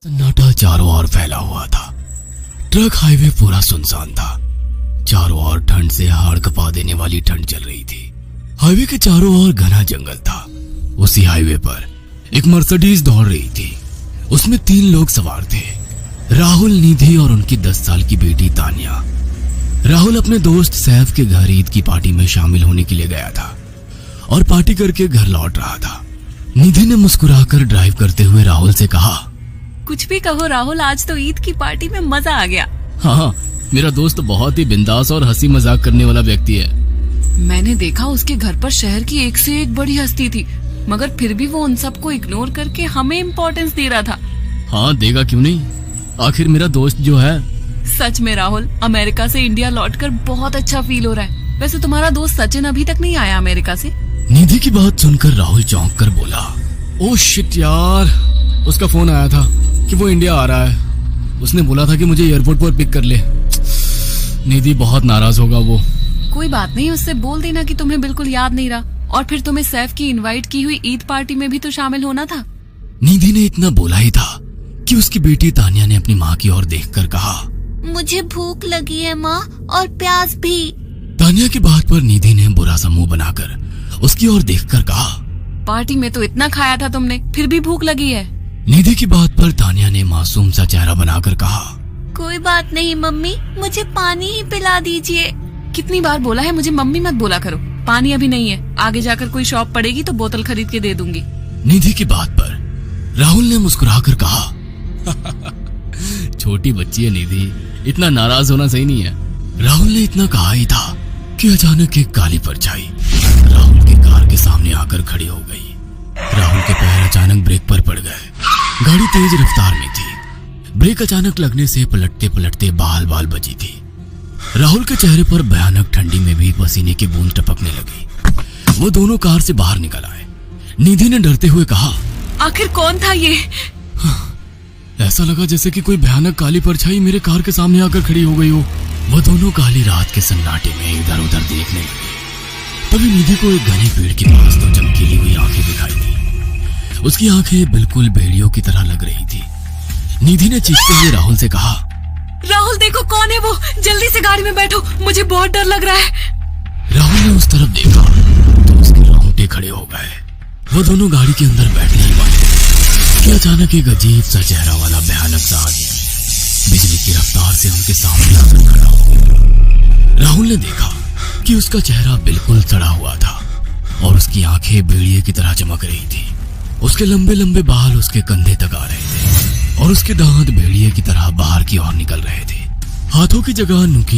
सन्नाटा चारों ओर फैला हुआ था। ट्रक हाईवे पूरा सुनसान था। चारों ओर ठंड से हाड़ कपा देने वाली ठंड चल रही थी। हाईवे के चारों ओर घना जंगल था। उसी हाईवे पर एक मर्सिडीज दौड़ रही थी। उसमें 3 लोग सवार थे, राहुल, निधि और उनकी 10 साल की बेटी तानिया। राहुल अपने दोस्त सैफ के घर ईद की पार्टी में शामिल होने के लिए गया था और पार्टी करके घर लौट रहा था। निधि ने मुस्कुराकर ड्राइव करते हुए राहुल से कहा, कुछ भी कहो राहुल, आज तो ईद की पार्टी में मजा आ गया। हाँ, मेरा दोस्त बहुत ही बिंदास और हंसी मजाक करने वाला व्यक्ति है। मैंने देखा उसके घर पर शहर की एक से एक बड़ी हस्ती थी, मगर फिर भी वो उन सबको इग्नोर करके हमें इम्पोर्टेंस दे रहा था। हाँ, देगा क्यों नहीं, आखिर मेरा दोस्त जो है। सच में राहुल, अमेरिका से इंडिया लौटकर बहुत अच्छा फील हो रहा है। वैसे तुम्हारा दोस्त सचिन अभी तक नहीं आया अमेरिका से? निधि की बात सुनकर राहुल चौंक कर बोला, ओह शिट यार, उसका फोन आया था कि वो इंडिया आ रहा है। उसने बोला था कि मुझे एयरपोर्ट पर पिक कर ले। निधि बहुत नाराज होगा वो। कोई बात नहीं, उससे बोल देना कि तुम्हें बिल्कुल याद नहीं रहा और फिर तुम्हें सैफ की इनवाइट की हुई ईद पार्टी में भी तो शामिल होना था। निधि ने इतना बोला ही था कि उसकी बेटी तानिया ने अपनी माँ की ओर देखकर कहा, मुझे भूख लगी है माँ, और प्यास भी। तानिया की बात पर निधि ने बुरा सा मुंह बनाकर उसकी ओर देखकर कहा, पार्टी में तो इतना खाया था तुमने, फिर भी भूख लगी है। निधि की बात पर तानिया ने मासूम सा चेहरा बनाकर कहा, कोई बात नहीं मम्मी, मुझे पानी ही पिला दीजिए। कितनी बार बोला है मुझे मम्मी मत बोला करो। पानी अभी नहीं है, आगे जाकर कोई शॉप पड़ेगी तो बोतल खरीद के दे दूंगी। निधि की बात पर राहुल ने मुस्कुराकर कहा, छोटी बच्ची है निधि, इतना नाराज होना सही नहीं है। राहुल ने इतना कहा ही था कि अचानक एक काली परछाई राहुल की कार के सामने आकर खड़ी हो गई। राहुल के पैर अचानक ब्रेक पर पड़ गए। गाड़ी तेज रफ्तार में थी। ब्रेक अचानक लगने से पलटते पलटते बाल बाल बची थी। राहुल के चेहरे पर भयानक ठंडी में भी पसीने की बूंद टपकने लगी। वो दोनों कार से बाहर निकल आए। निधि ने डरते हुए कहा, आखिर कौन था ये? ऐसा लगा जैसे कि कोई भयानक काली परछाई मेरे कार के सामने आकर खड़ी हो गई हो। वो दोनों काली रात के सन्नाटे में इधर उधर देखने लगे। तभी निधि को एक घने पेड़ के पास दो चमकीली हुई आंखें दिखाई दी। उसकी आंखें बिल्कुल भेड़ियों की तरह लग रही थी। निधि ने चीखते हुए राहुल से कहा, राहुल देखो कौन है वो, जल्दी से गाड़ी में बैठो, मुझे बहुत डर लग रहा है। राहुल ने उस तरफ देखा तो उसके रोंगटे खड़े हो गए। वो दोनों गाड़ी के अंदर बैठने ही वाले कि अचानक एक अजीब सा चेहरा वाला भयानक सा आदमी बिजली की रफ्तार से उनके सामने आकर खड़ा हो गया। राहुल ने देखा कि उसका चेहरा बिल्कुल सड़ा हुआ था और उसकी आंखें भेड़िए की तरह चमक रही थी। उसके लंबे लंबे बाल उसके कंधे तक आ रहे थे और उसके दांत भेड़िए की तरह बाहर की ओर निकल रहे थे। हाथों की जगह नुकीले